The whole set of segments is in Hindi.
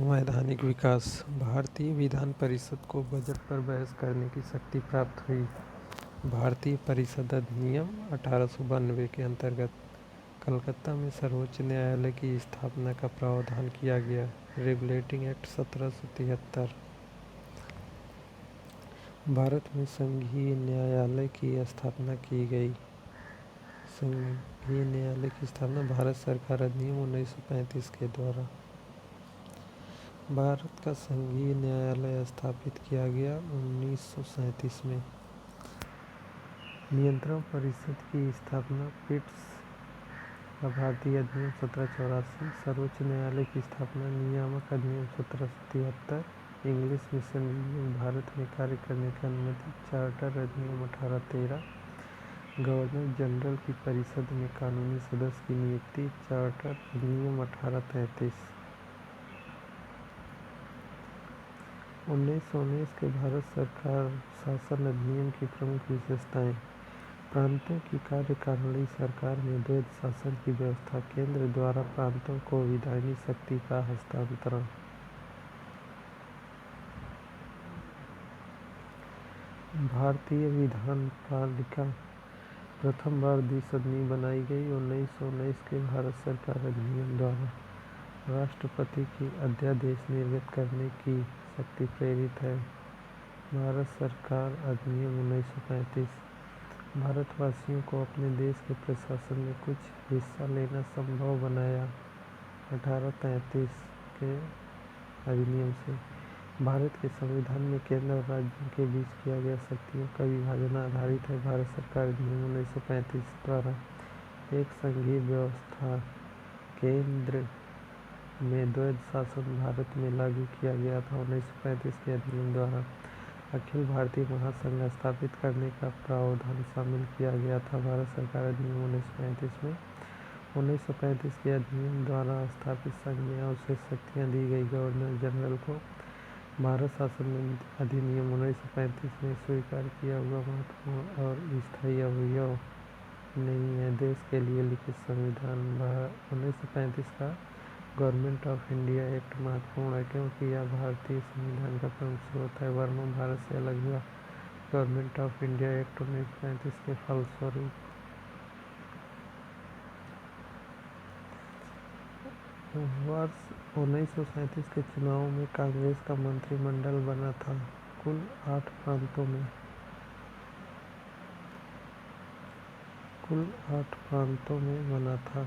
संवैधानिक विकास। भारतीय विधान परिषद को बजट पर बहस करने की शक्ति प्राप्त हुई। भारतीय परिषद अधिनियम 1892 के अंतर्गत कलकत्ता में सर्वोच्च न्यायालय की स्थापना का प्रावधान किया गया। Regulating act 1773। भारत में संघीय न्यायालय की स्थापना की गई। संघीय न्यायालय की स्थापना भारत सरकार अधिनियम 1935 के द्वारा। भारत का संघीय न्यायालय स्थापित किया गया 1937 में। नियंत्रण परिषद की स्थापना पिट्स का भारतीय अधिनियम 1784। सर्वोच्च न्यायालय की स्थापना नियामक अधिनियम 1773। इंग्लिश मिशनरी भारत में कार्य करने की अनुमति चार्टर अधिनियम 1813। गवर्नर जनरल की परिषद में कानूनी सदस्य की नियुक्ति चार्टर अधिनियम 1833। 1919 के भारत सरकार शासन अधिनियम की प्रमुख विशेषताएं। प्रांतों की कार्यकारिणी सरकार में द्वैध शासन की व्यवस्था। केंद्र द्वारा प्रांतों को विधायी शक्ति का हस्तांतरण। भारतीय विधान पालिका प्रथम बार द्विसदनीय बनाई गई 1919 के भारत सरकार अधिनियम द्वारा। राष्ट्रपति की अध्यादेश निर्गत करने की शक्ति प्रेरित है। भारत सरकार अधिनियम 1935। भारतवासियों को अपने देश के प्रशासन में कुछ हिस्सा लेना संभव बनाया 1833 के अधिनियम से। भारत के संविधान में केंद्र और राज्यों के बीच किया गया शक्तियों का विभाजन आधारित है। भारत सरकार अधिनियम 1935 द्वारा एक संघीय व्यवस्था केंद्र में द्वैध शासन भारत में लागू किया गया था 1935 के अधिनियम द्वारा। अखिल भारतीय महासंघ स्थापित करने का प्रावधान शामिल किया गया था भारत सरकार अधिनियम 1935 में। 1935 के अधिनियम द्वारा स्थापित संघ में आवश्यक शक्तियाँ दी गई। गवर्नर जनरल को भारत शासन अधिनियम 1935 में स्वीकार किया हुआ महत्वपूर्ण और स्थायी अवयव नहीं है। देश के लिए लिखित संविधान 1935 का गवर्नमेंट ऑफ इंडिया एक्ट महत्वपूर्ण है क्योंकि यह भारतीय संविधान का प्रमुख स्रोत है। वर्मा भारत से अलग हुआ। गवर्नमेंट ऑफ इंडिया एक्ट 1935 के फलस्वरूप वर्ष 1937 के चुनावों में कांग्रेस का मंत्रिमंडल बना था। कुल 8 प्रांतों में बना था।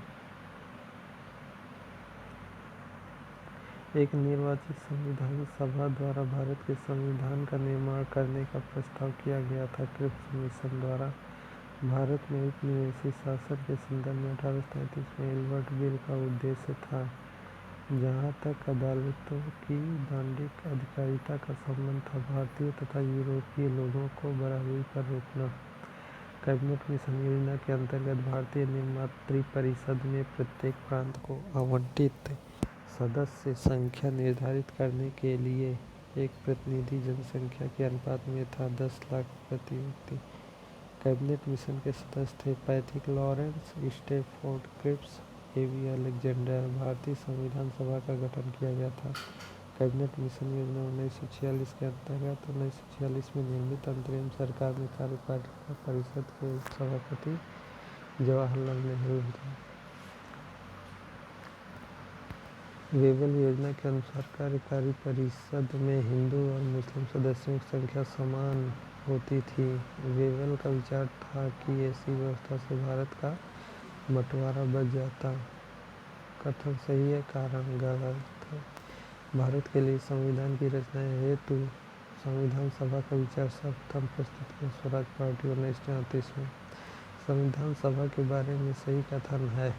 एक निर्वाचित संविधान सभा द्वारा भारत के संविधान का निर्माण करने का प्रस्ताव किया गया था। क्रिप्स मिशन द्वारा भारत में उपनिवेशी शासन के संदर्भ में 1837 में एल्बर्ट बिल का उद्देश्य था। जहाँ तक अदालतों की दंडिक अधिकारिता का संबंध था, भारतीय तथा यूरोपीय लोगों को बराबरी पर रोकना। कैबिनेट मिशन योजना के अंतर्गत भारतीय निर्मात्री परिषद में प्रत्येक प्रांत को आवंटित सदस्य संख्या निर्धारित करने के लिए एक प्रतिनिधि जनसंख्या के अनुपात में था 10 लाख प्रति व्यक्ति। कैबिनेट मिशन के सदस्य थे पैथिक लॉरेंस, स्टैफोर्ड क्रिप्स, एवी अलेक्जेंडर। भारतीय संविधान सभा का गठन किया गया था। कैबिनेट मिशन योजना 1946 के अंतर्गत 1946 में निर्मित अंतरिम सरकार में कार्यपालिका परिषद के सभापति जवाहरलाल नेहरू थे। वेबल योजना के अनुसार कार्यकारी परिषद में हिंदू और मुस्लिम सदस्यों की संख्या समान होती थी। वेबल का विचार था कि ऐसी व्यवस्था से भारत का बंटवारा बच जाता। कथन सही है, कारण गलत है। भारत के लिए संविधान की रचना हेतु संविधान सभा का विचार सर्वप्रथम प्रस्तुत किया स्वराज पार्टी 1934 में। संविधान सभा के बारे में सही कथन है।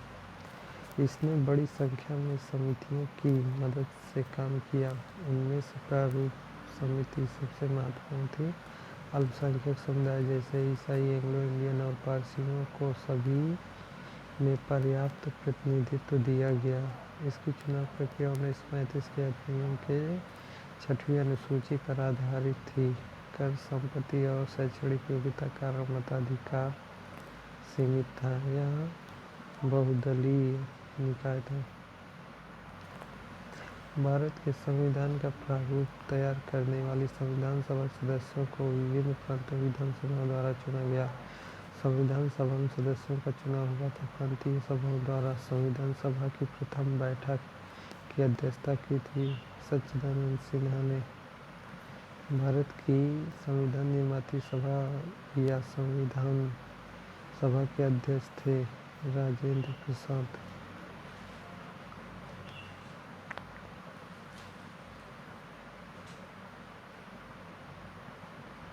इसने बड़ी संख्या में समितियों की मदद से काम किया। उनमें से प्रारूप समिति सबसे महत्वपूर्ण थी। अल्पसंख्यक समुदाय जैसे ईसाई, एंग्लो इंडियन और पारसियों को सभी में पर्याप्त प्रतिनिधित्व दिया गया। इसकी चुनाव प्रक्रिया 1935 के अधिनियम के 6वीं अनुसूची पर आधारित थी। कर, संपत्ति और शैक्षणिक योग्यता कारण मताधिकार सीमित था। यह बहुदलीय निकाय था। भारत के संविधान का प्रारूप तैयार करने वाली संविधान सभा सदस्यों को विभिन्न प्रांतीय विधानसभाओं द्वारा चुना गया। संविधान सभा में सदस्यों का चुनाव हुआ था। प्रांतीय सभाओं द्वारा संविधान सभा की प्रथम बैठक की अध्यक्षता की थी। सच्चिदानंद सिन्हा ने। भारत की संविधान निर्माती सभा या संविधान सभा के अध्यक्ष थे राजेंद्र प्रसाद।